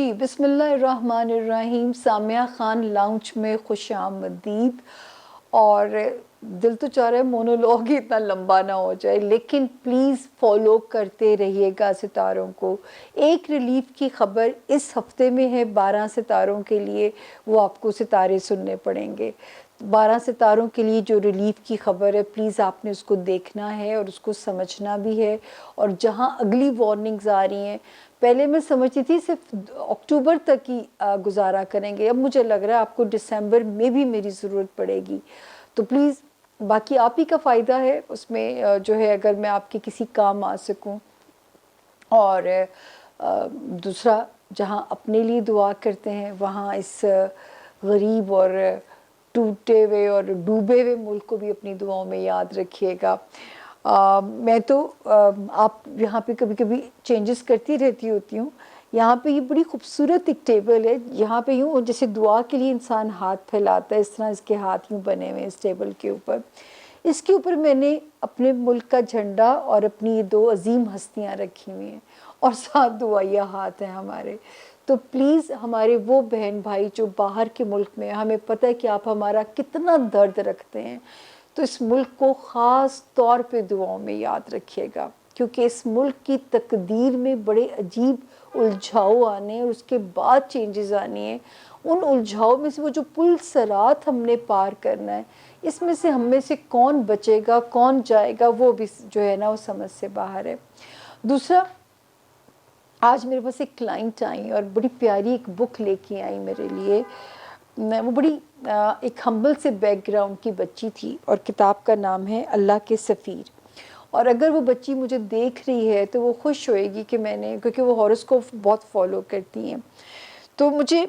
جی بسم اللہ الرحمن الرحیم. سامیہ خان لاؤنج میں خوش آمدید. اور دل تو چاہ رہا ہے مونولوگ ہی اتنا لمبا نہ ہو جائے، لیکن پلیز فالو کرتے رہیے گا ستاروں کو. ایک ریلیف کی خبر اس ہفتے میں ہے 12 ستاروں کے لیے، وہ آپ کو ستارے سننے پڑیں گے. 12 ستاروں کے لیے جو ریلیف کی خبر ہے، پلیز آپ نے اس کو دیکھنا ہے اور اس کو سمجھنا بھی ہے. اور جہاں اگلی وارننگز آ رہی ہیں، پہلے میں سمجھتی تھی صرف اکتوبر تک ہی گزارا کریں گے، اب مجھے لگ رہا ہے آپ کو دسمبر میں بھی میری ضرورت پڑے گی. تو پلیز باقی آپ ہی کا فائدہ ہے اس میں، جو ہے اگر میں آپ کے کسی کام آ سکوں. اور دوسرا، جہاں اپنے لیے دعا کرتے ہیں وہاں اس غریب اور ٹوٹے ہوئے اور ڈوبے ہوئے ملک کو بھی اپنی دعاؤں میں یاد رکھیے گا. میں تو آپ یہاں پہ کبھی کبھی چینجز کرتی رہتی ہوتی ہوں. یہاں پہ یہ بڑی خوبصورت ایک ٹیبل ہے، یہاں پہ یوں جیسے دعا کے لیے انسان ہاتھ پھیلاتا ہے، اس طرح اس کے ہاتھ یوں بنے ہوئے اس ٹیبل کے اوپر. اس کے اوپر میں نے اپنے ملک کا جھنڈا اور اپنی یہ 2 عظیم ہستیاں رکھی ہوئی ہیں، اور ساتھ دعائیہ ہاتھ ہیں ہمارے. تو پلیز ہمارے وہ بہن بھائی جو باہر کے ملک میں، ہمیں پتہ ہے کہ آپ ہمارا کتنا درد رکھتے ہیں، تو اس ملک کو خاص طور پہ دعاؤں میں یاد رکھیے گا، کیونکہ اس ملک کی تقدیر میں بڑے عجیب الجھاؤ آنے ہیں اور اس کے بعد چینجز آنی ہیں. ان الجھاؤ میں سے وہ جو پل صراط ہم نے پار کرنا ہے، اس میں سے ہم میں سے کون بچے گا کون جائے گا، وہ بھی جو ہے نا وہ سمجھ سے باہر ہے. دوسرا، آج میرے پاس ایک کلائنٹ آئی اور بڑی پیاری ایک بک لے کے آئی میرے لیے. وہ بڑی ایک ہمبل سے بیک گراؤنڈ کی بچی تھی، اور کتاب کا نام ہے اللہ کے سفیر. اور اگر وہ بچی مجھے دیکھ رہی ہے تو وہ خوش ہوئے گی کہ میں نے، کیونکہ وہ ہاروسکوپ بہت فالو کرتی ہیں. تو مجھے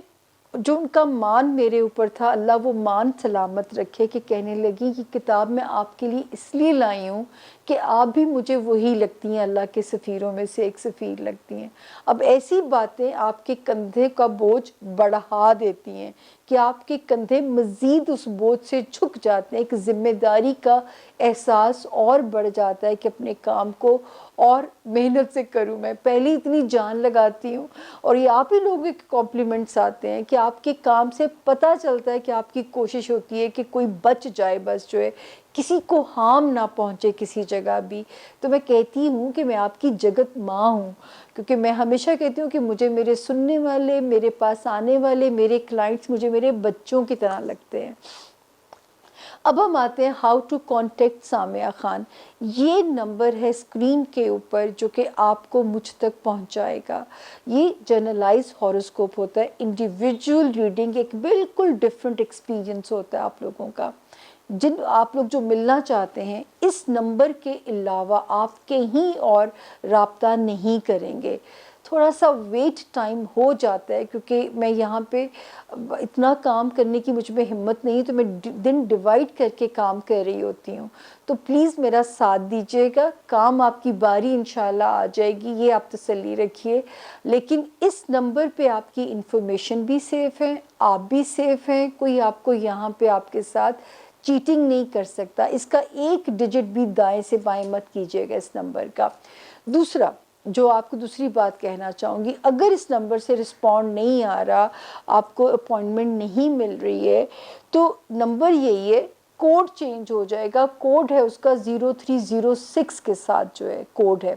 جو ان کا مان میرے اوپر تھا، اللہ وہ مان سلامت رکھے، کہ کہنے لگی کہ کتاب میں آپ کے لیے اس لیے لائی ہوں کہ آپ بھی مجھے وہی لگتی ہیں، اللہ کے سفیروں میں سے ایک سفیر لگتی ہیں. اب ایسی باتیں آپ کے کندھے کا بوجھ بڑھا دیتی ہیں کہ آپ کے کندھے مزید اس بوجھ سے جھک جاتے ہیں، ایک ذمہ داری کا احساس اور بڑھ جاتا ہے کہ اپنے کام کو اور محنت سے کروں. میں پہلے اتنی جان لگاتی ہوں، اور یہ آپ ہی لوگوں کے کمپلیمنٹس آتے ہیں کہ آپ کے کام سے پتہ چلتا ہے کہ آپ کی کوشش ہوتی ہے کہ کوئی بچ جائے، بس جو ہے کسی کو ہارم نہ پہنچے کسی جگہ بھی. تو میں کہتی ہوں کہ میں آپ کی جگت ماں ہوں، کیونکہ میں ہمیشہ کہتی ہوں کہ مجھے میرے سننے والے، میرے پاس آنے والے، میرے کلائنٹس مجھے میرے بچوں کی طرح لگتے ہیں. اب ہم آتے ہیں how to contact Samiya Khan. یہ نمبر ہے اسکرین کے اوپر جو کہ آپ کو مجھ تک پہنچائے گا. یہ جرنلائز ہاروسکوپ ہوتا ہے، انڈیویجول ریڈنگ، ایک بالکل ڈیفرنٹ ایکسپیرینس ہوتا ہے آپ لوگوں کا. آپ لوگ جو ملنا چاہتے ہیں، اس نمبر کے علاوہ آپ کہیں اور رابطہ نہیں کریں گے. تھوڑا سا ویٹ ٹائم ہو جاتا ہے، کیونکہ میں یہاں پہ اتنا کام کرنے کی مجھ میں ہمت نہیں، تو میں دن ڈیوائڈ کر کے کام کر رہی ہوتی ہوں. تو پلیز میرا ساتھ دیجیے گا، کام آپ کی باری انشاءاللہ آ جائے گی، یہ آپ تسلی رکھیے. لیکن اس نمبر پہ آپ کی انفارمیشن بھی سیف ہے، آپ بھی سیف ہیں، کوئی آپ کو یہاں پہ آپ کے ساتھ چیٹنگ نہیں کر سکتا. اس کا ایک ڈیجٹ بھی دائیں سے بائیں مت کیجیے گا اس نمبر کا. دوسرا جو آپ کو دوسری بات کہنا چاہوں گی، اگر اس نمبر سے رسپونڈ نہیں آ رہا، آپ کو اپوائنٹمنٹ نہیں مل رہی ہے، تو نمبر یہی ہے، کوڈ چینج ہو جائے گا. کوڈ ہے اس کا 0306 کے ساتھ جو ہے کوڈ ہے،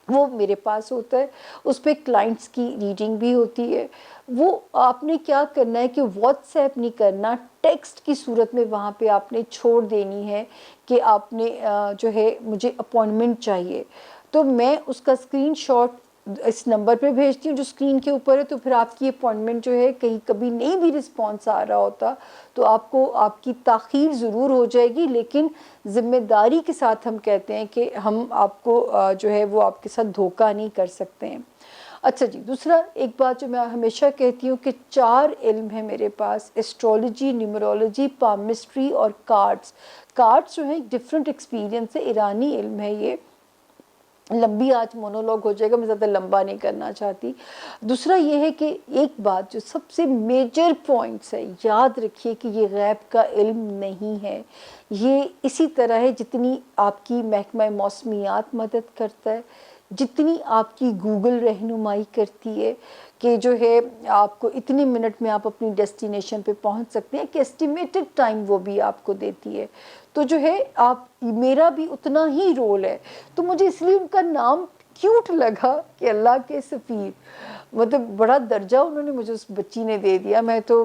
وہ میرے پاس ہوتا ہے. اس پہ کلائنٹس کی ریڈنگ بھی ہوتی ہے. وہ آپ نے کیا کرنا ہے کہ واٹس ایپ نہیں کرنا، ٹیکسٹ کی صورت میں وہاں پہ آپ نے چھوڑ دینی ہے کہ آپ نے جو ہے مجھے اپوائنٹمنٹ چاہیے. تو میں اس کا اسکرین شاٹ اس نمبر پہ بھیجتی ہوں جو اسکرین کے اوپر ہے. تو پھر آپ کی اپوائنٹمنٹ جو ہے، کہیں کبھی نہیں بھی رسپانس آ رہا ہوتا تو آپ کو آپ کی تاخیر ضرور ہو جائے گی، لیکن ذمہ داری کے ساتھ ہم کہتے ہیں کہ ہم آپ کو جو ہے وہ آپ کے ساتھ دھوکہ نہیں کر سکتے ہیں. اچھا جی، دوسرا ایک بات جو میں ہمیشہ کہتی ہوں کہ 4 علم ہیں میرے پاس: ایسٹرولوجی، نیومرولوجی، پامسٹری اور کارڈز. کارڈز جو ہیں ایک ڈفرینٹ ایکسپیرینس ہے، ایرانی علم ہے. یہ لمبی آج مونولوگ ہو جائے گا، میں زیادہ لمبا نہیں کرنا چاہتی. دوسرا یہ ہے کہ ایک بات جو سب سے میجر پوائنٹس ہے، یاد رکھیے کہ یہ غیب کا علم نہیں ہے. یہ اسی طرح ہے جتنی آپ کی محکمہ موسمیات مدد کرتا ہے، جتنی آپ کی گوگل رہنمائی کرتی ہے کہ جو ہے آپ کو اتنے منٹ میں آپ اپنی ڈیسٹینیشن پہ پہنچ سکتے ہیں، کہ ایسٹیمیٹڈ ٹائم وہ بھی آپ کو دیتی ہے، تو جو ہے آپ میرا بھی اتنا ہی رول ہے. تو مجھے اس لیے ان کا نام کیوٹ لگا کہ اللہ کے سفیر، مطلب بڑا درجہ انہوں نے مجھے اس بچی نے دے دیا. میں تو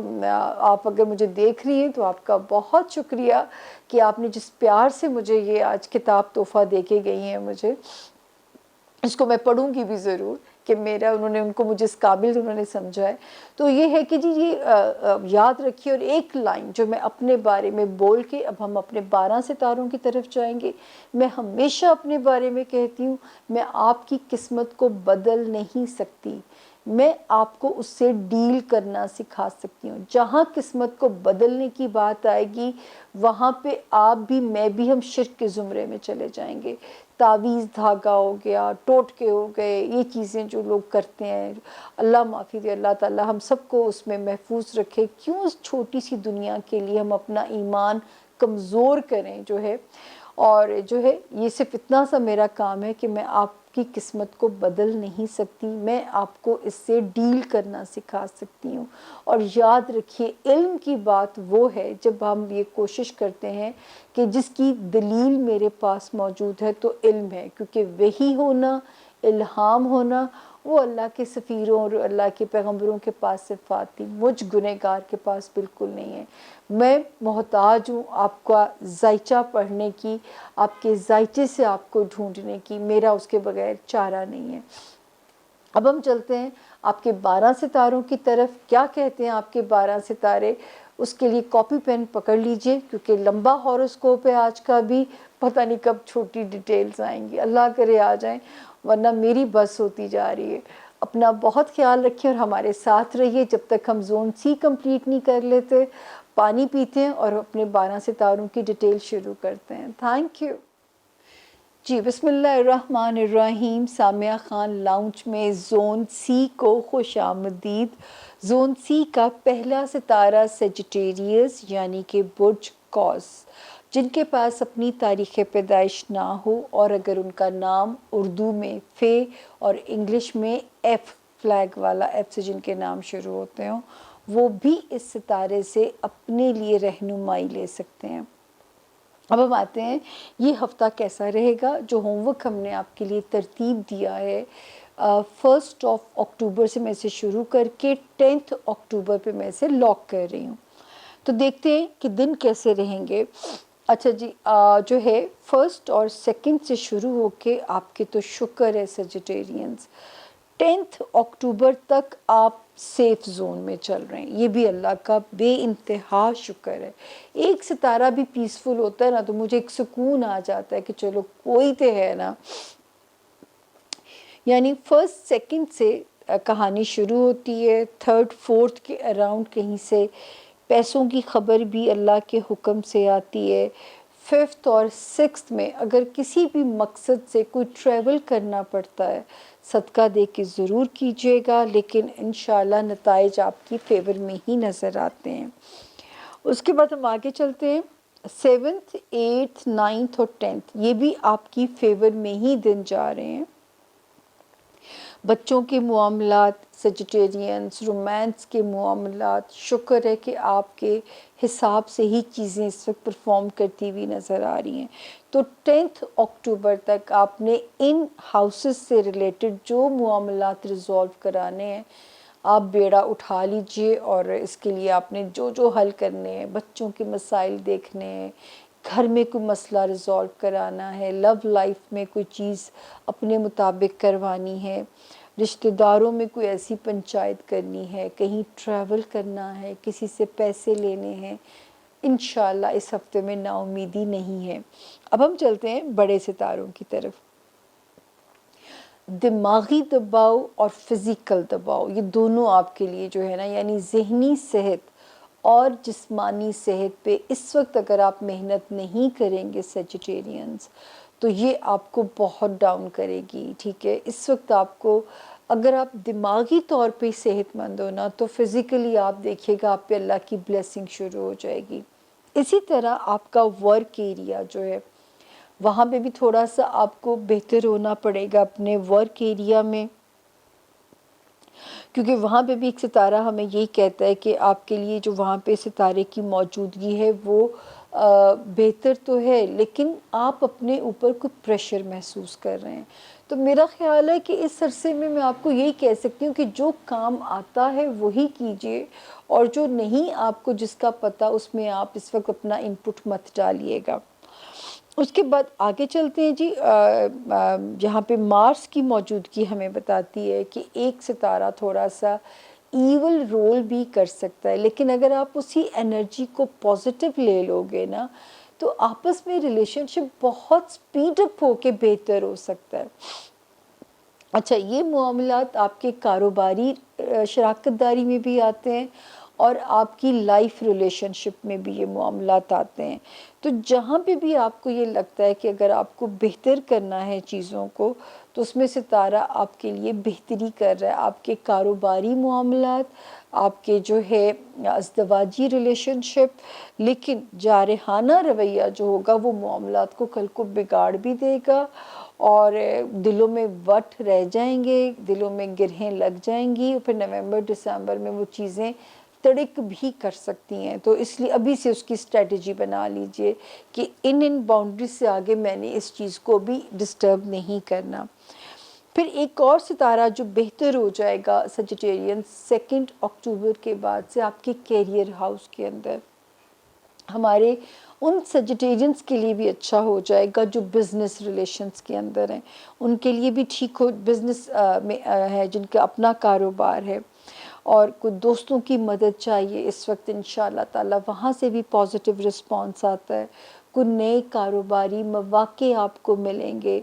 آپ اگر مجھے دیکھ رہی ہیں تو آپ کا بہت شکریہ کہ آپ نے جس پیار سے مجھے یہ آج کتاب تحفہ دے کے گئی ہیں. مجھے اس کو میں پڑھوں گی بھی ضرور کہ میرا انہوں نے ان کو مجھے اس قابل انہوں نے سمجھا ہے. تو یہ ہے کہ جی یہ یاد رکھیے. اور ایک لائن جو میں اپنے بارے میں بول کے اب ہم اپنے 12 ستاروں کی طرف جائیں گے. میں ہمیشہ اپنے بارے میں کہتی ہوں میں آپ کی قسمت کو بدل نہیں سکتی، میں آپ کو اس سے ڈیل کرنا سکھا سکتی ہوں. جہاں قسمت کو بدلنے کی بات آئے گی وہاں پہ آپ بھی میں بھی ہم شرک کے زمرے میں چلے جائیں گے. تعویذ دھاگا ہو گیا، ٹوٹکے ہو گئے، یہ چیزیں جو لوگ کرتے ہیں، اللہ معافی دے، اللہ تعالیٰ ہم سب کو اس میں محفوظ رکھے. کیوں اس چھوٹی سی دنیا کے لیے ہم اپنا ایمان کمزور کریں جو ہے. اور جو ہے یہ صرف اتنا سا میرا کام ہے کہ میں آپ کی قسمت کو بدل نہیں سکتی، میں آپ کو اس سے ڈیل کرنا سکھا سکتی ہوں. اور یاد رکھیے علم کی بات وہ ہے جب ہم یہ کوشش کرتے ہیں کہ جس کی دلیل میرے پاس موجود ہے تو علم ہے، کیونکہ وحی ہونا، الہام ہونا وہ اللہ کے سفیروں اور اللہ کے پیغمبروں کے پاس صفات تھی، مجھ گنہگار کے پاس بالکل نہیں ہے. میں محتاج ہوں آپ کا ذائچہ پڑھنے کی، آپ کے ذائچے سے آپ کو ڈھونڈنے کی، میرا اس کے بغیر چارہ نہیں ہے. اب ہم چلتے ہیں آپ کے 12 ستاروں کی طرف. کیا کہتے ہیں آپ کے 12 ستارے؟ اس کے لیے کاپی پین پکڑ لیجئے کیونکہ لمبا ہاروسکوپ ہے آج کا بھی، پتہ نہیں کب چھوٹی ڈیٹیلز آئیں گی، اللہ کرے آ جائیں ورنہ میری بس ہوتی جا رہی ہے. اپنا بہت خیال رکھیں اور ہمارے ساتھ رہیے جب تک ہم زون سی کمپلیٹ نہیں کر لیتے. پانی پیتے ہیں اور اپنے 12 ستاروں کی ڈیٹیل شروع کرتے ہیں. Thank you. جی بسم اللہ الرحمن الرحیم. سامیہ خان لاؤنج میں زون سی کو خوش آمدید. زون سی کا پہلا ستارہ سیجیٹیریس یعنی کہ برج قوس. جن کے پاس اپنی تاریخ پیدائش نہ ہو اور اگر ان کا نام اردو میں فے اور انگلش میں ایف، فلیگ والا ایف سے جن کے نام شروع ہوتے ہوں، وہ بھی اس ستارے سے اپنے لیے رہنمائی لے سکتے ہیں. اب ہم آتے ہیں یہ ہفتہ کیسا رہے گا. جو ہوم ورک ہم نے آپ کے لیے ترتیب دیا ہے 1 اکتوبر سے میں اسے شروع کر کے 10 اکتوبر پہ میں اسے لاک کر رہی ہوں. تو دیکھتے ہیں کہ دن کیسے رہیں گے. اچھا جی جو ہے 1 اور 2 سے شروع ہو کے آپ کے تو شکر ہے سیجیٹیرینز 10 اکتوبر تک آپ سیف زون میں چل رہے ہیں. یہ بھی اللہ کا بے انتہا شکر ہے. ایک ستارہ بھی پیسفل ہوتا ہے نا تو مجھے ایک سکون آ جاتا ہے کہ چلو کوئی تو ہے نا. یعنی 1 2 سے کہانی شروع ہوتی ہے. 3 4 کے اراؤنڈ کہیں سے پیسوں کی خبر بھی اللہ کے حکم سے آتی ہے. 5 اور 6 میں اگر کسی بھی مقصد سے کوئی ٹریول کرنا پڑتا ہے صدقہ دے کے ضرور کیجیے گا، لیکن انشاءاللہ نتائج آپ کی فیور میں ہی نظر آتے ہیں. اس کے بعد ہم آگے چلتے ہیں 7 8 9 اور 10 یہ بھی آپ کی فیور میں ہی دن جا رہے ہیں. بچوں کے معاملات سیجیٹیرینز، رومانس کے معاملات، شکر ہے کہ آپ کے حساب سے ہی چیزیں اس وقت پرفارم کرتی ہوئی نظر آ رہی ہیں. تو 10 اکتوبر تک آپ نے ان ہاؤسز سے ریلیٹڈ جو معاملات ریزولو کرانے ہیں آپ بیڑا اٹھا لیجئے. اور اس کے لیے آپ نے جو حل کرنے ہیں، بچوں کے مسائل دیکھنے ہیں، گھر میں کوئی مسئلہ ریزولو کرانا ہے، لو لائف میں کوئی چیز اپنے مطابق کروانی ہے، رشتہ داروں میں کوئی ایسی پنچایت کرنی ہے، کہیں ٹریول کرنا ہے، کسی سے پیسے لینے ہیں، انشاءاللہ اس ہفتے میں نا امیدی نہیں ہے. اب ہم چلتے ہیں بڑے ستاروں کی طرف. دماغی دباؤ اور فزیکل دباؤ یہ دونوں آپ کے لیے جو ہے نا، یعنی ذہنی صحت اور جسمانی صحت پہ اس وقت اگر آپ محنت نہیں کریں گے سیجیٹیرینز تو یہ آپ کو بہت ڈاؤن کرے گی. ٹھیک ہے، اس وقت آپ کو اگر آپ دماغی طور پہ صحت مند ہو نا تو فزیکلی آپ دیکھیے گا آپ پہ اللہ کی بلیسنگ شروع ہو جائے گی. اسی طرح آپ کا ورک ایریا جو ہے وہاں پہ بھی تھوڑا سا آپ کو بہتر ہونا پڑے گا اپنے ورک ایریا میں، کیونکہ وہاں پہ بھی ایک ستارہ ہمیں یہی کہتا ہے کہ آپ کے لیے جو وہاں پہ ستارے کی موجودگی ہے وہ بہتر تو ہے، لیکن آپ اپنے اوپر کوئی پریشر محسوس کر رہے ہیں۔ تو میرا خیال ہے کہ اس عرصے میں آپ کو یہی کہہ سکتی ہوں کہ جو کام آتا ہے وہی کیجئے، اور جو نہیں آپ کو جس کا پتہ اس میں آپ اس وقت اپنا انپٹ مت ڈالیے گا۔ اس کے بعد آگے چلتے ہیں جی، جہاں پہ مارس کی موجودگی ہمیں بتاتی ہے کہ ایک ستارہ تھوڑا سا ایول رول بھی کر سکتا ہے، لیکن اگر آپ اسی انرجی کو پازیٹیو لے لو گے نا تو آپس میں ریلیشن شپ بہت سپیڈ اپ ہو کے بہتر ہو سکتا ہے۔ اچھا، یہ معاملات آپ کے کاروباری شراکت داری میں بھی آتے ہیں اور آپ کی لائف ریلیشن شپ میں بھی یہ معاملات آتے ہیں۔ تو جہاں پہ بھی آپ کو یہ لگتا ہے کہ اگر آپ کو بہتر کرنا ہے چیزوں کو تو اس میں ستارہ آپ کے لیے بہتری کر رہا ہے۔ آپ کے کاروباری معاملات، آپ کے جو ہے ازدواجی ریلیشن شپ، لیکن جارحانہ رویہ جو ہوگا وہ معاملات کو کل کو بگاڑ بھی دے گا، اور دلوں میں وٹ رہ جائیں گے، دلوں میں گرہیں لگ جائیں گی، اور پھر نومبر دسمبر میں وہ چیزیں تڑک بھی کر سکتی ہیں۔ تو اس لیے ابھی سے اس کی اسٹریٹجی بنا لیجئے کہ ان باؤنڈریز سے آگے میں نے اس چیز کو بھی ڈسٹرب نہیں کرنا۔ پھر ایک اور ستارہ جو بہتر ہو جائے گا سجیٹیرین 2 اکتوبر کے بعد سے آپ کے کیریئر ہاؤس کے اندر، ہمارے ان سجیٹیرینز کے لیے بھی اچھا ہو جائے گا جو بزنس ریلیشنز کے اندر ہیں، ان کے لیے بھی ٹھیک ہو، بزنس میں ہے جن کا اپنا کاروبار ہے اور کوئی دوستوں کی مدد چاہیے اس وقت، انشاءاللہ تعالی وہاں سے بھی پازیٹیو رسپانس آتا ہے۔ کوئی نئے کاروباری مواقع آپ کو ملیں گے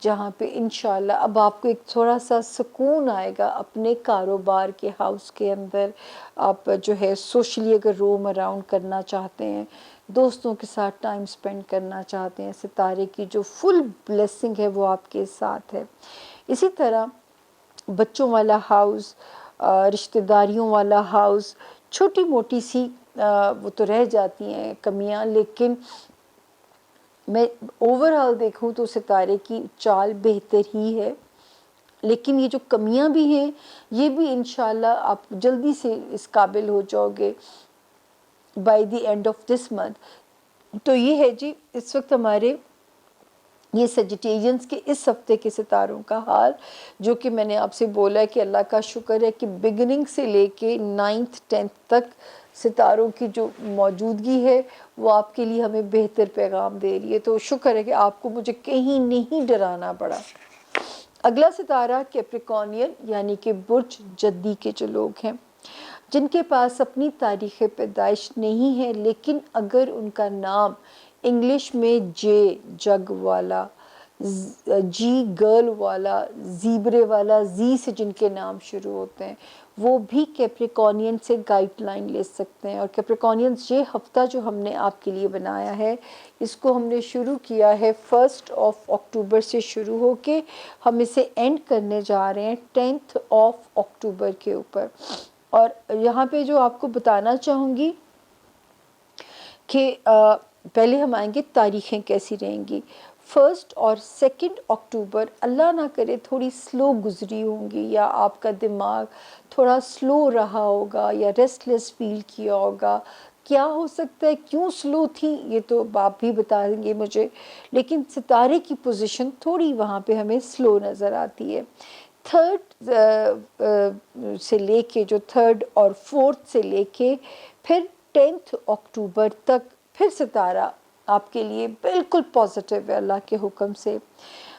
جہاں پہ انشاءاللہ اب آپ کو ایک تھوڑا سا سکون آئے گا اپنے کاروبار کے ہاؤس کے اندر۔ آپ جو ہے سوشلی اگر روم اراؤنڈ کرنا چاہتے ہیں، دوستوں کے ساتھ ٹائم سپینڈ کرنا چاہتے ہیں، ستارے کی جو فل بلیسنگ ہے وہ آپ کے ساتھ ہے۔ اسی طرح بچوں والا ہاؤس، رشتہ داریوں والا ہاؤس، چھوٹی موٹی سی وہ تو رہ جاتی ہیں کمیاں، لیکن میں اوورآل دیکھوں تو ستارے کی چال بہتر ہی ہے، لیکن یہ جو کمیاں بھی ہیں یہ بھی انشاءاللہ آپ جلدی سے اس قابل ہو جاؤ گے by the end of this month. تو یہ ہے جی اس وقت ہمارے یہ سجیٹیرینز کے اس ہفتے کے ستاروں کا حال، جو کہ میں نے آپ سے بولا ہے کہ اللہ کا شکر ہے کہ بگننگ سے لے کے 9th 10th تک ستاروں کی جو موجودگی ہے وہ آپ کے لیے ہمیں بہتر پیغام دے رہی ہے۔ تو شکر ہے کہ آپ کو مجھے کہیں نہیں ڈرانا پڑا۔ اگلا ستارہ کیپریکونین یعنی کہ برج جدی کے جو لوگ ہیں، جن کے پاس اپنی تاریخ پیدائش نہیں ہے، لیکن اگر ان کا نام انگلش میں جے جگ والا، جی گرل والا، زیبرے والا، زی سے جن کے نام شروع ہوتے ہیں، وہ بھی کیپریکونین سے گائیڈ لائن لے سکتے ہیں۔ اور کیپریکونینز یہ ہفتہ جو ہم نے آپ کے لیے بنایا ہے، اس کو ہم نے شروع کیا ہے 1 اکتوبر سے شروع ہو کے ہم اسے اینڈ کرنے جا رہے ہیں 10 اکتوبر کے اوپر۔ اور یہاں پہ جو آپ کو بتانا چاہوں گی کہ پہلے ہم آئیں گے تاریخیں کیسی رہیں گی۔ 1 اور 2 اکتوبر اللہ نہ کرے تھوڑی سلو گزری ہوں گی، یا آپ کا دماغ تھوڑا سلو رہا ہوگا یا ریسٹلیس فیل کیا ہوگا۔ کیا ہو سکتا ہے، کیوں سلو تھی، یہ تو آپ بھی بتائیں گے مجھے، لیکن ستارے کی پوزیشن تھوڑی وہاں پہ ہمیں سلو نظر آتی ہے۔ 3 سے لے کے جو 3 اور 4 سے لے کے پھر 10 اکتوبر تک پھر ستارہ آپ کے لیے بالکل پازیٹیو ہے اللہ کے حکم سے۔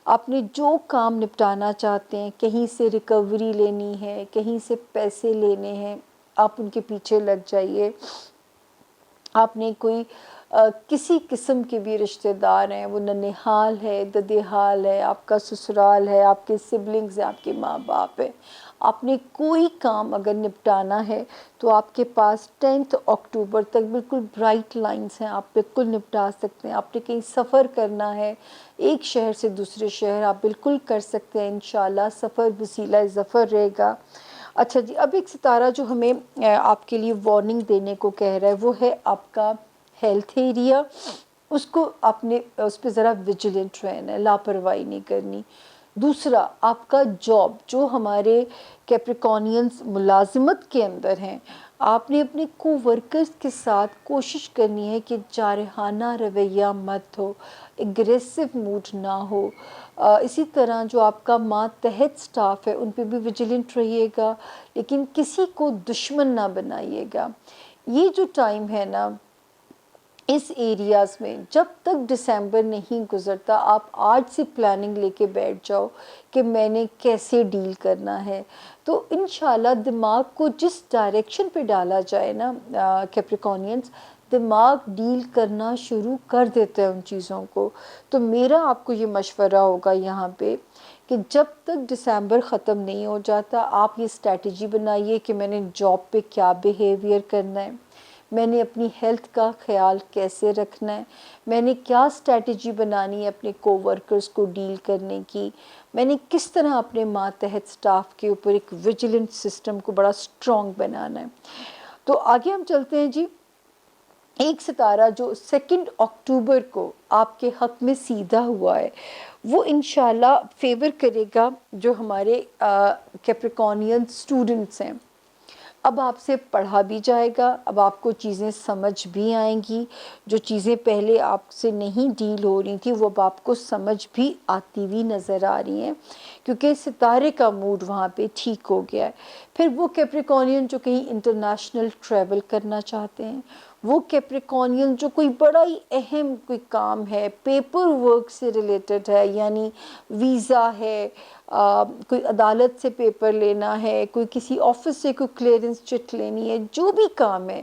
آپ نے جو کام نپٹانا چاہتے ہیں، کہیں سے ریکوری لینی ہے، کہیں سے پیسے لینے ہیں، آپ ان کے پیچھے لگ جائیے۔ آپ نے کوئی کسی قسم کے بھی رشتہ دار ہیں، وہ ننھیال ہے، ددھیال ہے، آپ کا سسرال ہے، آپ کے سبلنگز ہیں، آپ کے ماں باپ ہیں، آپ نے کوئی کام اگر نپٹانا ہے تو آپ کے پاس 10 اکتوبر تک بالکل برائٹ لائنز ہیں، آپ بالکل نپٹا سکتے ہیں۔ آپ نے کہیں سفر کرنا ہے، ایک شہر سے دوسرے شہر، آپ بالکل کر سکتے ہیں انشاءاللہ، سفر وسیلہ ظفر رہے گا۔ اچھا جی، اب ایک ستارہ جو ہمیں آپ کے لیے وارننگ دینے کو کہہ رہا ہے وہ ہے آپ کا ہیلتھ ایریا۔ اس کو اپنے اس پہ ذرا ویجیلنٹ رہنا ہے، لاپرواہی نہیں کرنی۔ دوسرا، آپ کا جاب، جو ہمارے کیپریکونینز ملازمت کے اندر ہیں، آپ نے اپنے کو ورکرز کے ساتھ کوشش کرنی ہے کہ جارحانہ رویہ مت ہو، اگریسو موڈ نہ ہو۔ اسی طرح جو آپ کا ماتحت سٹاف ہے ان پہ بھی ویجیلنٹ رہیے گا، لیکن کسی کو دشمن نہ بنائیے گا۔ یہ جو ٹائم ہے نا، اس ایریاز میں جب تک دسمبر نہیں گزرتا، آپ آج سے پلاننگ لے کے بیٹھ جاؤ کہ میں نے کیسے ڈیل کرنا ہے۔ تو انشاءاللہ دماغ کو جس ڈائریکشن پہ ڈالا جائے نا، کیپریکونینز دماغ ڈیل کرنا شروع کر دیتے ہیں ان چیزوں کو۔ تو میرا آپ کو یہ مشورہ ہوگا یہاں پہ کہ جب تک دسمبر ختم نہیں ہو جاتا، آپ یہ اسٹریٹجی بنائیے کہ میں نے جاب پہ کیا بیہیویئر کرنا ہے، میں نے اپنی ہیلتھ کا خیال کیسے رکھنا ہے، میں نے کیا اسٹریٹجی بنانی ہے اپنے کو ورکرز کو ڈیل کرنے کی، میں نے کس طرح اپنے ماتحت سٹاف کے اوپر ایک ویجیلنٹ سسٹم کو بڑا اسٹرانگ بنانا ہے۔ تو آگے ہم چلتے ہیں جی۔ ایک ستارہ جو 2 اکتوبر کو آپ کے حق میں سیدھا ہوا ہے، وہ انشاءاللہ فیور کرے گا جو ہمارے کیپریکونین اسٹوڈنٹس ہیں۔ اب آپ سے پڑھا بھی جائے گا، اب آپ کو چیزیں سمجھ بھی آئیں گی، جو چیزیں پہلے آپ سے نہیں ڈیل ہو رہی تھی وہ اب آپ کو سمجھ بھی آتی ہوئی نظر آ رہی ہیں، کیونکہ ستارے کا موڈ وہاں پہ ٹھیک ہو گیا ہے۔ پھر وہ کیپریکونین جو کہیں انٹرنیشنل ٹریول کرنا چاہتے ہیں، وہ کیپریکونین جو کوئی بڑا ہی اہم کوئی کام ہے، پیپر ورک سے ریلیٹڈ ہے، یعنی ویزا ہے، کوئی عدالت سے پیپر لینا ہے، کوئی کسی آفس سے کوئی کلیئرنس چٹ لینی ہے، جو بھی کام ہے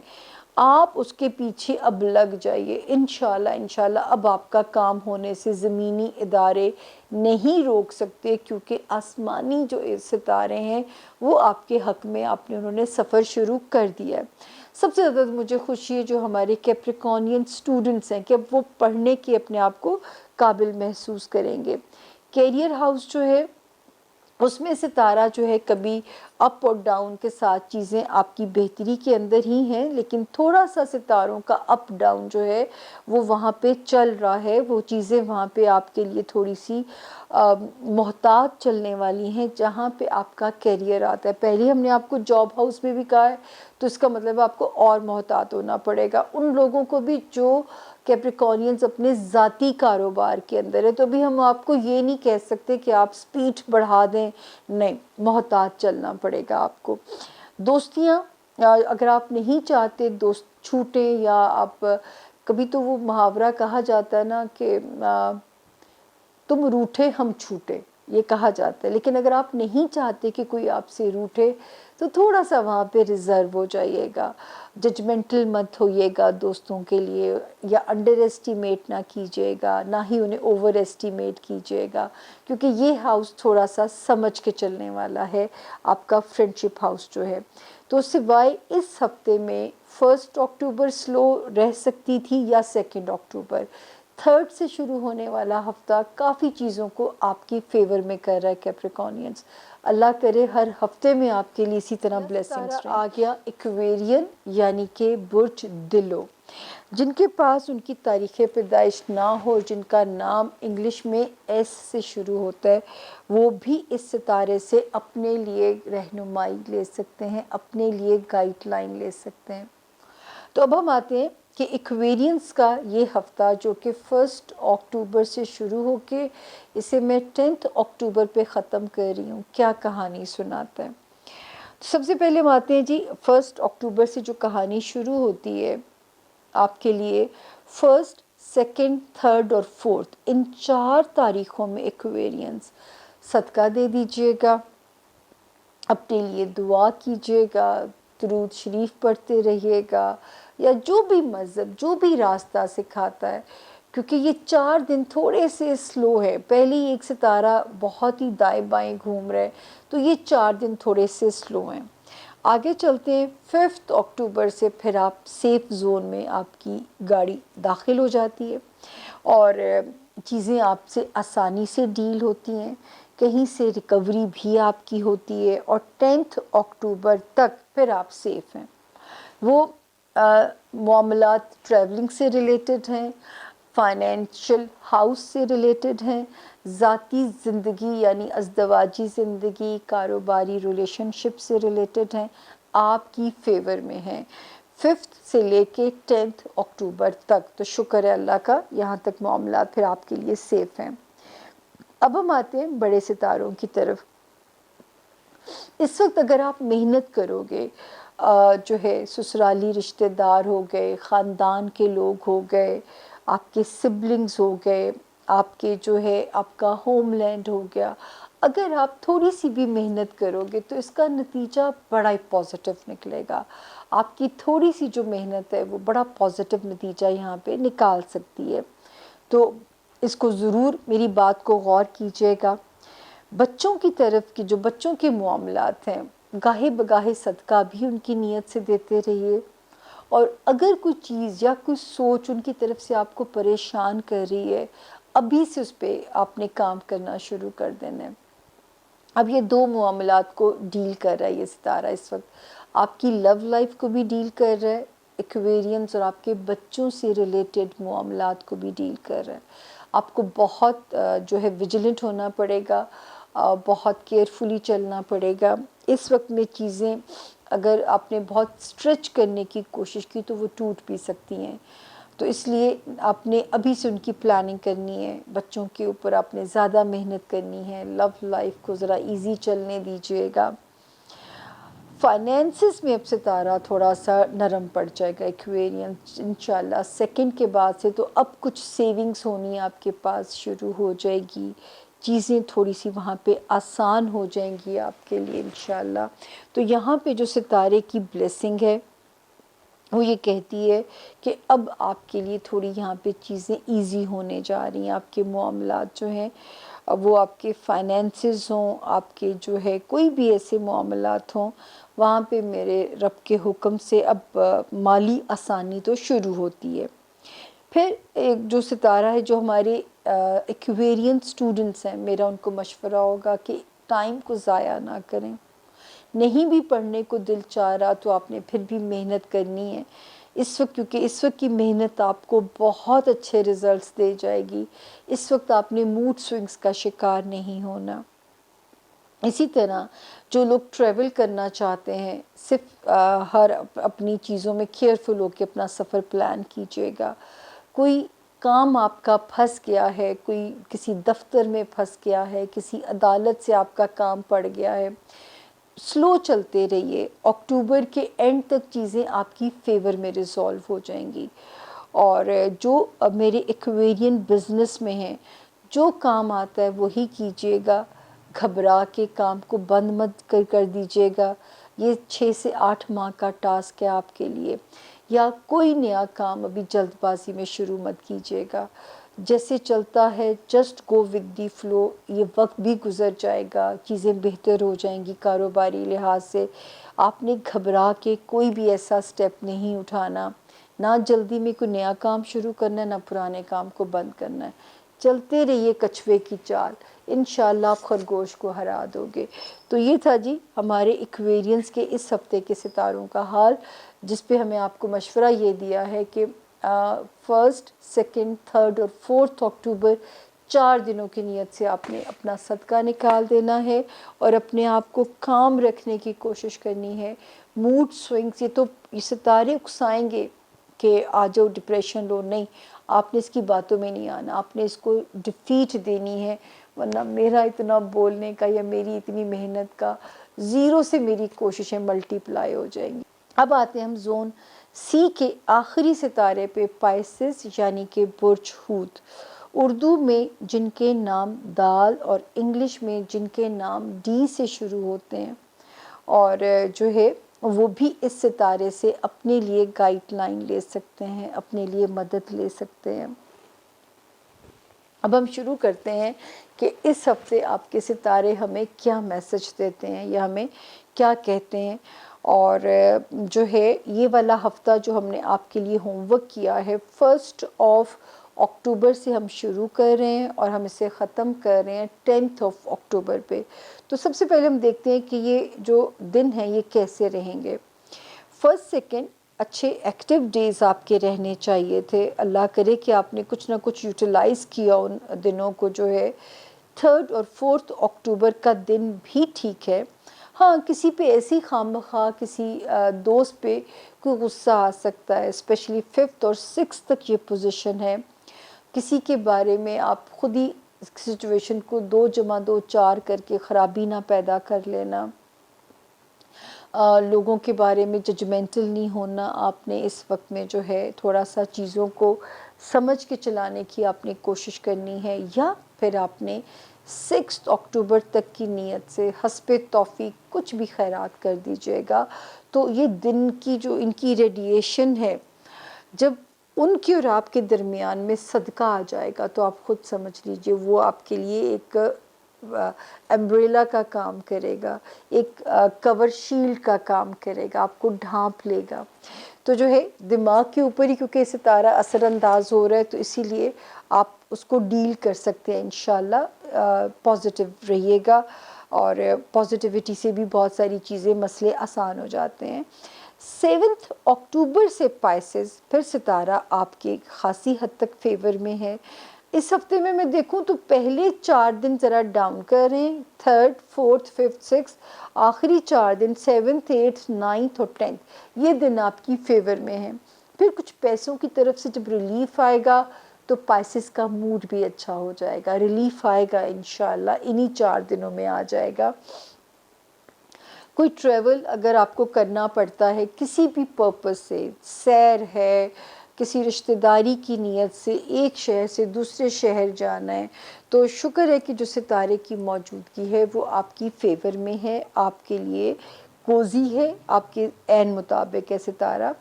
آپ اس کے پیچھے اب لگ جائیے۔ انشاءاللہ اب آپ کا کام ہونے سے زمینی ادارے نہیں روک سکتے، کیونکہ آسمانی جو ستارے ہیں وہ آپ کے حق میں انہوں نے سفر شروع کر دیا ہے۔ سب سے زیادہ مجھے خوشی ہے جو ہمارے کیپریکونین اسٹوڈنٹس ہیں کہ اب وہ پڑھنے کے اپنے آپ کو قابل محسوس کریں گے۔ کیریئر ہاؤس جو ہے اس میں ستارہ جو ہے کبھی اپ اور ڈاؤن کے ساتھ چیزیں آپ کی بہتری کے اندر ہی ہیں، لیکن تھوڑا سا ستاروں کا اپ ڈاؤن جو ہے وہ وہاں پہ چل رہا ہے، وہ چیزیں وہاں پہ آپ کے لیے تھوڑی سی محتاط چلنے والی ہیں جہاں پہ آپ کا کیریئر آتا ہے۔ پہلے ہم نے آپ کو جاب ہاؤس میں بھی کہا ہے، تو اس کا مطلب آپ کو اور محتاط ہونا پڑے گا۔ ان لوگوں کو بھی جو کیپریکونینز اپنے ذاتی کاروبار کے اندر ہے، تو بھی ہم آپ کو یہ نہیں کہہ سکتے کہ آپ سپیڈ بڑھا دیں، نہیں، محتاط چلنا پڑے گا آپ کو۔ دوستیاں، اگر آپ نہیں چاہتے دوست چھوٹیں، یا آپ کبھی تو وہ محاورہ کہا جاتا ہے نا کہ تم روٹھے ہم چھوٹے، یہ کہا جاتا ہے، لیکن اگر آپ نہیں چاہتے کہ کوئی آپ سے روٹھے تو تھوڑا سا وہاں پہ ریزرو ہو جائیے گا، ججمنٹل مت ہوئیے گا دوستوں کے لیے، یا انڈر ایسٹیمیٹ نہ کیجیے گا، نہ ہی انہیں اوور ایسٹیمیٹ کیجیے گا، کیونکہ یہ ہاؤس تھوڑا سا سمجھ کے چلنے والا ہے، آپ کا فرینڈشپ ہاؤس جو ہے۔ تو سوائے اس ہفتے میں 1 اکتوبر سلو رہ سکتی تھی یا 2 اکتوبر، 3 سے شروع ہونے والا ہفتہ کافی چیزوں کو آپ کی فیور میں کر رہا ہے کیپریکونینز۔ اللہ کرے ہر ہفتے میں آپ کے لیے اسی طرح بلیسنگز رہیں۔ آ گیا ایکویرین یعنی کہ برج دلو، جن کے پاس ان کی تاریخ پیدائش نہ ہو، جن کا نام انگلش میں ایس سے شروع ہوتا ہے، وہ بھی اس ستارے سے اپنے لیے رہنمائی لے سکتے ہیں، اپنے لیے گائیڈ لائن لے سکتے ہیں۔ تو اب ہم آتے ہیں کہ ایکویرینز کا یہ ہفتہ جو کہ 1 اکتوبر سے شروع ہو کے اسے میں 10 اکتوبر پہ ختم کر رہی ہوں، کیا کہانی سناتا ہے۔ سب سے پہلے ہم آتے ہیں جی 1 اکتوبر سے جو کہانی شروع ہوتی ہے آپ کے لیے 1، 2، 3 اور 4 ان 4 تاریخوں میں ایکویرینز صدقہ دے دیجیے گا، اپنے لیے دعا کیجیے گا، درود شریف پڑھتے رہیے گا، یا جو بھی مذہب جو بھی راستہ سکھاتا ہے، کیونکہ یہ 4 دن تھوڑے سے سلو ہے، پہلے ہی ایک ستارہ بہت ہی دائیں بائیں گھوم رہے، تو یہ 4 دن تھوڑے سے سلو ہیں۔ آگے چلتے ہیں 5 اکتوبر سے پھر آپ سیف زون میں آپ کی گاڑی داخل ہو جاتی ہے، اور چیزیں آپ سے آسانی سے ڈیل ہوتی ہیں، کہیں سے ریکوری بھی آپ کی ہوتی ہے، اور 10 اکتوبر تک پھر آپ سیف ہیں۔ وہ معاملات ٹریولنگ سے ریلیٹڈ ہیں، فائنینشیل ہاؤس سے ریلیٹڈ ہیں، ذاتی زندگی یعنی ازدواجی زندگی، کاروباری ریلیشن شپ سے ریلیٹڈ ہیں، آپ کی فیور میں ہیں 5 سے لے کے 10 اکتوبر تک۔ تو شکر ہے اللہ کا، یہاں تک معاملات پھر آپ کے لیے سیف ہیں۔ اب ہم آتے ہیں بڑے ستاروں کی طرف۔ اس وقت اگر آپ محنت کرو گے، جو ہے سسرالی رشتہ دار ہو گئے، خاندان کے لوگ ہو گئے، آپ کے سبلنگز ہو گئے، آپ کے جو ہے آپ کا ہوم لینڈ ہو گیا، اگر آپ تھوڑی سی بھی محنت کرو گے تو اس کا نتیجہ بڑا ہی پازیٹیو نکلے گا۔ آپ کی تھوڑی سی جو محنت ہے وہ بڑا پازیٹیو نتیجہ یہاں پہ نکال سکتی ہے۔ تو اس کو ضرور میری بات کو غور کیجیے گا۔ بچوں کی طرف کی جو بچوں کے معاملات ہیں، گاہے بگاہے صدقہ بھی ان کی نیت سے دیتے رہیے، اور اگر کوئی چیز یا کوئی سوچ ان کی طرف سے آپ کو پریشان کر رہی ہے، ابھی سے اس پہ آپ نے کام کرنا شروع کر دینا ہے۔ اب یہ دو معاملات کو ڈیل کر رہا ہے یہ ستارہ اس وقت، آپ کی لو لائف کو بھی ڈیل کر رہا ہے ایکویرینس، اور آپ کے بچوں سے ریلیٹڈ معاملات کو بھی ڈیل کر رہا ہے۔ آپ کو بہت جو ہے ویجیلنٹ ہونا پڑے گا، بہت کیئرفلی چلنا پڑے گا۔ اس وقت میں چیزیں اگر آپ نے بہت اسٹریچ کرنے کی کوشش کی تو وہ ٹوٹ بھی سکتی ہیں، تو اس لیے آپ نے ابھی سے ان کی پلاننگ کرنی ہے۔ بچوں کے اوپر آپ نے زیادہ محنت کرنی ہے، لو لائف کو ذرا ایزی چلنے دیجیے گا۔ فائنینسز میں اب ستارہ تھوڑا سا نرم پڑ جائے گا ایکویرینس، انشاءاللہ سیکنڈ کے بعد سے تو اب کچھ سیونگز ہونی آپ کے پاس شروع ہو جائے گی، چیزیں تھوڑی سی وہاں پہ آسان ہو جائیں گی آپ کے لیے انشاءاللہ۔ تو یہاں پہ جو ستارے کی بلیسنگ ہے وہ یہ کہتی ہے کہ اب آپ کے لیے تھوڑی یہاں پہ چیزیں ایزی ہونے جا رہی ہیں، آپ کے معاملات جو ہیں وہ آپ کے فائنینسز ہوں، آپ کے جو ہے کوئی بھی ایسے معاملات ہوں، وہاں پہ میرے رب کے حکم سے اب مالی آسانی تو شروع ہوتی ہے۔ پھر ایک جو ستارہ ہے جو ہمارے ایکویرین اسٹوڈنٹس ہیں، میرا ان کو مشورہ ہوگا کہ ٹائم کو ضائع نہ کریں، نہیں بھی پڑھنے کو دل چاہ رہا تو آپ نے پھر بھی محنت کرنی ہے اس وقت، کیونکہ اس وقت کی محنت آپ کو بہت اچھے ریزلٹس دے جائے گی۔ اس وقت آپ نے موڈ سوئنگز کا شکار نہیں ہونا۔ اسی طرح جو لوگ ٹریول کرنا چاہتے ہیں، صرف ہر اپنی چیزوں میں کیئرفل ہو کے اپنا سفر پلان کیجیے گا۔ کوئی کام آپ کا پھنس گیا ہے، کوئی کسی دفتر میں پھنس گیا ہے، کسی عدالت سے آپ کا کام پڑ گیا ہے، سلو چلتے رہیے، اکتوبر کے اینڈ تک چیزیں آپ کی فیور میں ریزالو ہو جائیں گی۔ اور جو میرے ایکویرین بزنس میں ہیں، جو کام آتا ہے وہی کیجیے گا، گھبرا کے کام کو بند مت کر دیجیے گا۔ یہ 6 سے 8 ماہ کا ٹاسک ہے آپ کے لیے، یا کوئی نیا کام ابھی جلد بازی میں شروع مت کیجیے گا۔ جیسے چلتا ہے just go with the flow, یہ وقت بھی گزر جائے گا، چیزیں بہتر ہو جائیں گی کاروباری لحاظ سے۔ آپ نے گھبرا کے کوئی بھی ایسا سٹیپ نہیں اٹھانا، نہ جلدی میں کوئی نیا کام شروع کرنا ہے، نہ پرانے کام کو بند کرنا ہے۔ چلتے رہیے کچھوے کی چال، انشاءاللہ آپ خرگوش کو ہرا دو گے۔ تو یہ تھا جی ہمارے ایکویرینس کے اس ہفتے کے ستاروں کا حال، جس پہ ہمیں آپ کو مشورہ یہ دیا ہے کہ 1، 2، 3 اور 4 اکتوبر 4 دنوں کی نیت سے آپ نے اپنا صدقہ نکال دینا ہے، اور اپنے آپ کو کام رکھنے کی کوشش کرنی ہے۔ موڈ سوئنگز یہ ستارے اکسائیں گے کہ آ جاؤ ڈپریشن لو، نہیں، آپ نے اس کی باتوں میں نہیں آنا، آپ نے اس کو ڈیفیٹ دینی ہے، ورنہ میرا اتنا بولنے کا یا میری اتنی محنت کا زیرو سے میری کوششیں ملٹی پلائی ہو جائیں گی۔ اب آتے ہیں ہم زون سی کے آخری ستارے پہ، پائسس یعنی کہ برج حوت، اردو میں جن کے نام دال اور انگلش میں جن کے نام ڈی سے شروع ہوتے ہیں، اور جو ہے وہ بھی اس ستارے سے اپنے لیے گائیڈ لائن لے سکتے ہیں، اپنے لیے مدد لے سکتے ہیں۔ اب ہم شروع کرتے ہیں کہ اس ہفتے آپ کے ستارے ہمیں کیا میسج دیتے ہیں یا ہمیں کیا کہتے ہیں۔ اور جو ہے یہ والا ہفتہ جو ہم نے آپ کے لیے ہوم ورک کیا ہے، 1 اکتوبر سے ہم شروع کر رہے ہیں اور ہم اسے ختم کر رہے ہیں 10 اکتوبر پہ۔ تو سب سے پہلے ہم دیکھتے ہیں کہ یہ جو دن ہیں یہ کیسے رہیں گے۔ 1، 2 اچھے ایکٹیو ڈیز آپ کے رہنے چاہیے تھے. اللہ کرے کہ آپ نے کچھ نہ کچھ یوٹیلائز کیا ان دنوں کو جو ہے. 3 اور 4 اکتوبر کا دن بھی ٹھیک ہے. ہاں کسی پہ ایسی خواہ مخواہ کسی دوست پہ کوئی غصہ آ سکتا ہے، اسپیشلی 5 اور 6 تک یہ پوزیشن ہے. کسی کے بارے میں آپ خود ہی سچویشن کو 2 جمع 2 4 کر کے خرابی نہ پیدا کر لینا. لوگوں کے بارے میں ججمنٹل نہیں ہونا. آپ نے اس وقت میں جو ہے تھوڑا سا چیزوں کو سمجھ کے چلانے کی آپ نے کوشش کرنی ہے، یا پھر آپ نے 6 اکتوبر تک کی نیت سے حسب توفیق کچھ بھی خیرات کر دیجیے گا. تو یہ دن کی جو ان کی ریڈیشن ہے، جب ان کی اور آپ کے درمیان میں صدقہ آ جائے گا تو آپ خود سمجھ لیجئے وہ آپ کے لیے ایک امبریلا کا کام کرے گا، ایک کور شیلڈ کا کام کرے گا، آپ کو ڈھانپ لے گا. تو جو ہے دماغ کے اوپر ہی کیونکہ ستارہ اثر انداز ہو رہا ہے، تو اسی لیے آپ اس کو ڈیل کر سکتے ہیں انشاءاللہ. پازیٹیو رہیے گا، اور پازیٹیوٹی سے بھی بہت ساری چیزیں مسئلے آسان ہو جاتے ہیں. 7 اکتوبر سے پائسز پھر ستارہ آپ کے خاصی حد تک فیور میں ہے. اس ہفتے میں دیکھوں تو پہلے 4 دن ذرا ڈاؤن کر رہے ہیں، 3، 4، 5، 6. آخری 4 دن 7، 8، 9 اور 10 یہ دن آپ کی فیور میں ہیں. پھر کچھ پیسوں کی طرف سے جب ریلیف آئے گا تو پائسز کا موڈ بھی اچھا ہو جائے گا. ریلیف آئے گا انشاءاللہ انہی 4 دنوں میں آ جائے گا. کوئی ٹریول اگر آپ کو کرنا پڑتا ہے کسی بھی پرپس سے، سیر ہے، کسی رشتہ داری کی نیت سے ایک شہر سے دوسرے شہر جانا ہے، تو شکر ہے کہ جو ستارے کی موجودگی ہے وہ آپ کی فیور میں ہے، آپ کے لیے کوزی ہے، آپ کے عین مطابق ہے ستارہ.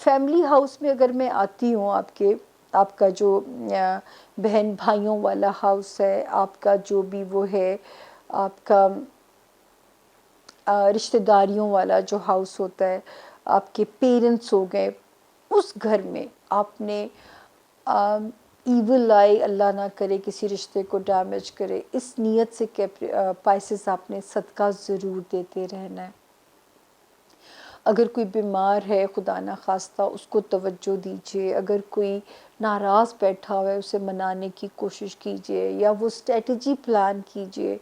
فیملی ہاؤس میں اگر میں آتی ہوں، آپ کا جو بہن بھائیوں والا ہاؤس ہے، آپ کا جو بھی وہ ہے، آپ کا رشتہ داریوں والا جو ہاؤس ہوتا ہے، آپ کے پیرنٹس ہو گئے، اس گھر میں آپ نے ایول آئے، اللہ نہ کرے کسی رشتے کو ڈیمیج کرے، اس نیت سے پائسز آپ نے صدقہ ضرور دیتے رہنا ہے. اگر کوئی بیمار ہے خدا نہ خواستہ اس کو توجہ دیجیے. اگر کوئی ناراض بیٹھا ہوا ہے اسے منانے کی کوشش کیجیے، یا وہ اسٹریٹجی پلان کیجیے.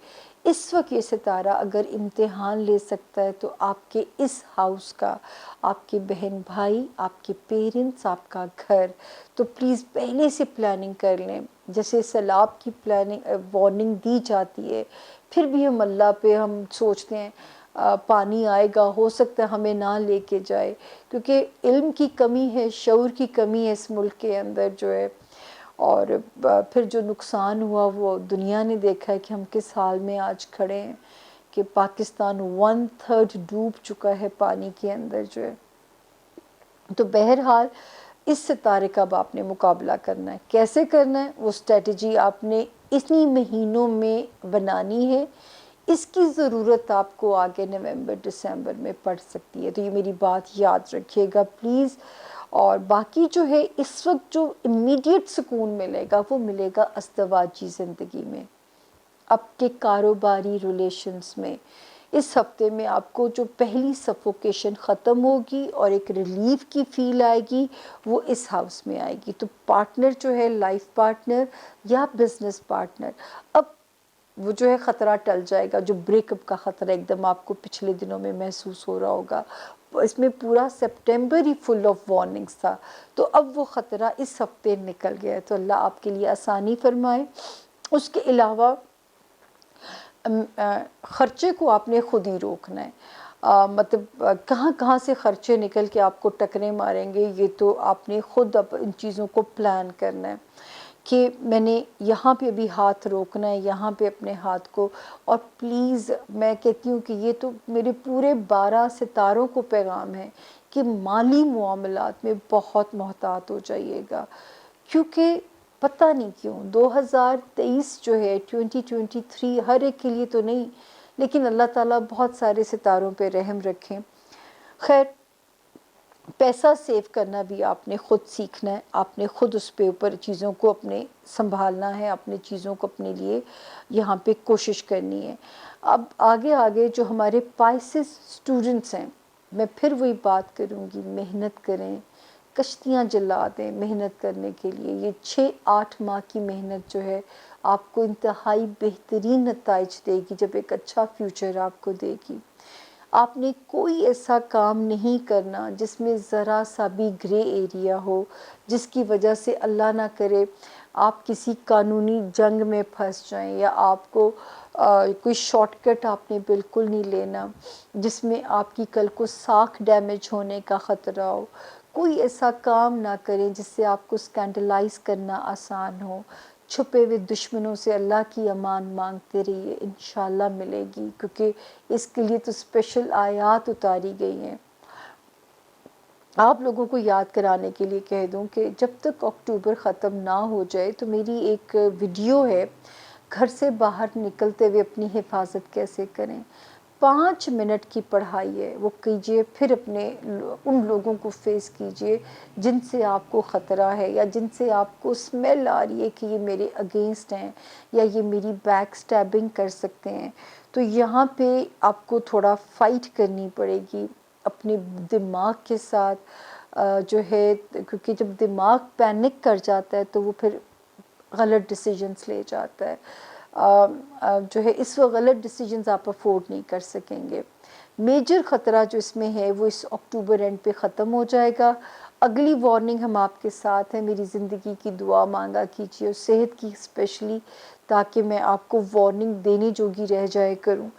اس وقت یہ ستارہ اگر امتحان لے سکتا ہے تو آپ کے اس ہاؤس کا، آپ کے بہن بھائی، آپ کے پیرنٹس، آپ کا گھر. تو پلیز پہلے سے پلاننگ کر لیں. جیسے سیلاب کی وارننگ دی جاتی ہے، پھر بھی ہم اللہ پہ ہم سوچتے ہیں پانی آئے گا، ہو سکتا ہے ہمیں نہ لے کے جائے، کیونکہ علم کی کمی ہے، شعور کی کمی ہے اس ملک کے اندر جو ہے. اور پھر جو نقصان ہوا وہ دنیا نے دیکھا ہے کہ ہم کس حال میں آج کھڑے ہیں، کہ پاکستان 1/3 ڈوب چکا ہے پانی کے اندر جو ہے. تو بہرحال اس ستارے کا اب آپ نے مقابلہ کرنا ہے. کیسے کرنا ہے وہ اسٹریٹجی آپ نے اتنی مہینوں میں بنانی ہے. اس کی ضرورت آپ کو آگے نومبر دسمبر میں پڑ سکتی ہے. تو یہ میری بات یاد رکھیے گا پلیز. اور باقی جو ہے اس وقت جو امیڈیٹ سکون ملے گا وہ ملے گا ازدواجی زندگی میں، آپ کے کاروباری ریلیشنز میں. اس ہفتے میں آپ کو جو پہلی سفوکیشن ختم ہوگی اور ایک ریلیف کی فیل آئے گی وہ اس ہاؤس میں آئے گی. تو پارٹنر جو ہے، لائف پارٹنر یا بزنس پارٹنر، اب وہ جو ہے خطرہ ٹل جائے گا. جو بریک اپ کا خطرہ ایک دم آپ کو پچھلے دنوں میں محسوس ہو رہا ہوگا، اس میں پورا سپٹمبر ہی فل آف وارننگز تھا، تو اب وہ خطرہ اس ہفتے نکل گیا ہے. تو اللہ آپ کے لیے آسانی فرمائے. اس کے علاوہ خرچے کو آپ نے خود ہی روکنا ہے. مطلب کہاں کہاں سے خرچے نکل کے آپ کو ٹکریں ماریں گے، یہ تو آپ نے خود اب ان چیزوں کو پلان کرنا ہے کہ میں نے یہاں پہ بھی ہاتھ روکنا ہے، یہاں پہ اپنے ہاتھ کو. اور پلیز میں کہتی ہوں کہ یہ تو میرے پورے 12 ستاروں کو پیغام ہے کہ مالی معاملات میں بہت محتاط ہو جائیے گا. کیونکہ پتہ نہیں کیوں 2023 جو ہے 2023 ہر ایک کے لیے تو نہیں، لیکن اللہ تعالیٰ بہت سارے ستاروں پہ رحم رکھیں. خیر، پیسہ سیو کرنا بھی آپ نے خود سیکھنا ہے. آپ نے خود اس پہ اوپر چیزوں کو اپنے سنبھالنا ہے، اپنے چیزوں کو اپنے لیے یہاں پہ کوشش کرنی ہے. اب آگے جو ہمارے پائسز اسٹوڈنٹس ہیں میں پھر وہی بات کروں گی، محنت کریں، کشتیاں جلا دیں محنت کرنے کے لیے. یہ 6-8 ماہ کی محنت جو ہے آپ کو انتہائی بہترین نتائج دے گی، جب ایک اچھا فیوچر آپ کو دے گی. آپ نے کوئی ایسا کام نہیں کرنا جس میں ذرا سا بھی گرے ایریا ہو، جس کی وجہ سے اللہ نہ کرے آپ کسی قانونی جنگ میں پھنس جائیں، یا آپ کو کوئی شارٹ کٹ آپ نے بالکل نہیں لینا جس میں آپ کی کل کو ساکھ ڈیمیج ہونے کا خطرہ ہو. کوئی ایسا کام نہ کریں جس سے آپ کو اسکینڈلائز کرنا آسان ہو. چھپے ہوئے دشمنوں سے اللہ کی امان مانگتے رہیے، انشاءاللہ ملے گی، کیونکہ اس کے لیے تو اسپیشل آیات اتاری گئی ہیں. آپ لوگوں کو یاد کرانے کے لیے کہہ دوں کہ جب تک اکتوبر ختم نہ ہو جائے تو میری ایک ویڈیو ہے، گھر سے باہر نکلتے ہوئے اپنی حفاظت کیسے کریں. 5 منٹ کی پڑھائی ہے، وہ کیجئے، پھر اپنے ان لوگوں کو فیس کیجئے جن سے آپ کو خطرہ ہے، یا جن سے آپ کو اسمیل آ رہی ہے کہ یہ میرے اگینسٹ ہیں یا یہ میری بیک سٹیبنگ کر سکتے ہیں. تو یہاں پہ آپ کو تھوڑا فائٹ کرنی پڑے گی اپنے دماغ کے ساتھ جو ہے، کیونکہ جب دماغ پینک کر جاتا ہے تو وہ پھر غلط ڈیسیجنز لے جاتا ہے. جو ہے اس وقت غلط ڈیسیجنز آپ افورڈ نہیں کر سکیں گے. میجر خطرہ جو اس میں ہے وہ اس اکتوبر اینڈ پہ ختم ہو جائے گا. اگلی وارننگ ہم آپ کے ساتھ ہیں، میری زندگی کی دعا مانگا کیجیے، اور صحت کی اسپیشلی، تاکہ میں آپ کو وارننگ دینے جوگی رہ جائے کروں،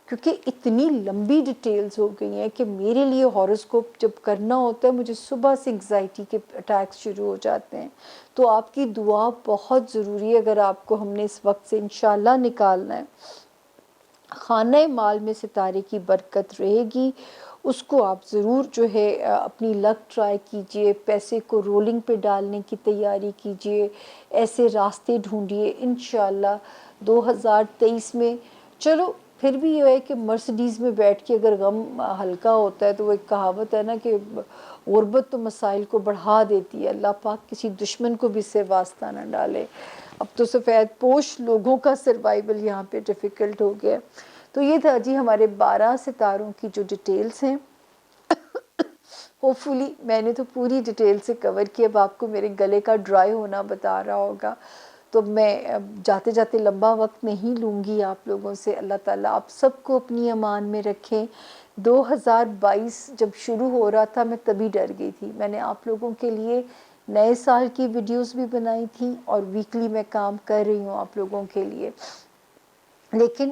کیونکہ اتنی لمبی ڈیٹیلز ہو گئی ہیں کہ میرے لیے ہاروسکوپ جب کرنا ہوتا ہے مجھے صبح سے انگزائٹی کے اٹیکس شروع ہو جاتے ہیں. تو آپ کی دعا بہت ضروری ہے اگر آپ کو ہم نے اس وقت سے انشاءاللہ نکالنا ہے. خانہ مال میں ستارے کی برکت رہے گی، اس کو آپ ضرور جو ہے اپنی لک ٹرائی کیجئے، پیسے کو رولنگ پہ ڈالنے کی تیاری کیجئے، ایسے راستے ڈھونڈیے انشاءاللہ 2023 میں. چلو پھر بھی یہ ہے کہ مرسڈیز میں بیٹھ کے اگر غم ہلکا ہوتا ہے تو وہ ایک کہاوت ہے نا کہ غربت تو مسائل کو بڑھا دیتی ہے، اللہ پاک کسی دشمن کو بھی اس سے واسطہ نہ ڈالے. اب تو سفید پوش لوگوں کا سروائیول یہاں پہ ڈیفیکلٹ ہو گیا. تو یہ تھا جی ہمارے 12 ستاروں کی جو ڈیٹیلز ہیں. ہوپفلی میں نے تو پوری ڈیٹیل سے کور کی، اب آپ کو میرے گلے کا ڈرائی ہونا بتا رہا ہوگا، تو میں جاتے جاتے لمبا وقت نہیں لوں گی آپ لوگوں سے. اللہ تعالیٰ آپ سب کو اپنی امان میں رکھیں. 2022 جب شروع ہو رہا تھا میں تبھی ڈر گئی تھی. میں نے آپ لوگوں کے لیے نئے سال کی ویڈیوز بھی بنائی تھیں اور ویکلی میں کام کر رہی ہوں آپ لوگوں کے لیے، لیکن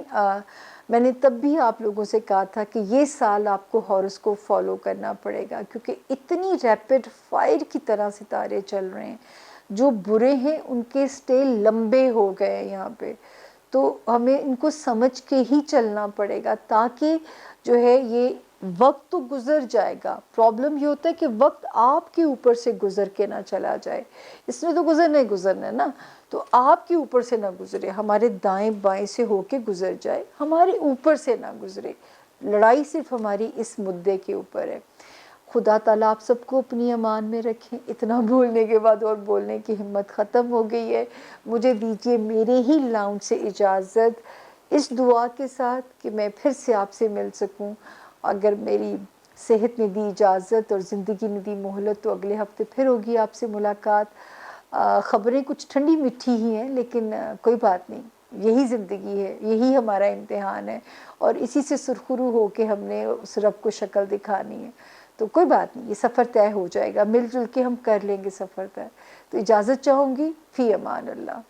میں نے تب بھی آپ لوگوں سے کہا تھا کہ یہ سال آپ کو ہاروسکوپ فالو کرنا پڑے گا، کیونکہ اتنی ریپڈ فائر کی طرح ستارے چل رہے ہیں. جو برے ہیں ان کے سٹے لمبے ہو گئے ہیں یہاں پہ، تو ہمیں ان کو سمجھ کے ہی چلنا پڑے گا، تاکہ جو ہے یہ وقت تو گزر جائے گا. پرابلم یہ ہوتا ہے کہ وقت آپ کے اوپر سے گزر کے نہ چلا جائے. اس میں تو گزرنا ہے نا، تو آپ کے اوپر سے نہ گزرے، ہمارے دائیں بائیں سے ہو کے گزر جائے، ہمارے اوپر سے نہ گزرے. لڑائی صرف ہماری اس مدعے کے اوپر ہے. خدا تعالیٰ آپ سب کو اپنی امان میں رکھیں. اتنا بولنے کے بعد اور بولنے کی ہمت ختم ہو گئی ہے. مجھے دیجیے میرے ہی لاؤنج سے اجازت، اس دعا کے ساتھ کہ میں پھر سے آپ سے مل سکوں. اگر میری صحت نے دی اجازت اور زندگی نے دی مہلت تو اگلے ہفتے پھر ہوگی آپ سے ملاقات. خبریں کچھ ٹھنڈی میٹھی ہی ہیں، لیکن کوئی بات نہیں، یہی زندگی ہے، یہی ہمارا امتحان ہے، اور اسی سے سرخرو ہو کے ہم نے اس رب کو شکل دکھانی ہے. تو کوئی بات نہیں، یہ سفر طے ہو جائے گا، مل جل کے ہم کر لیں گے سفر طے. تو اجازت چاہوں گی، فی امان اللہ.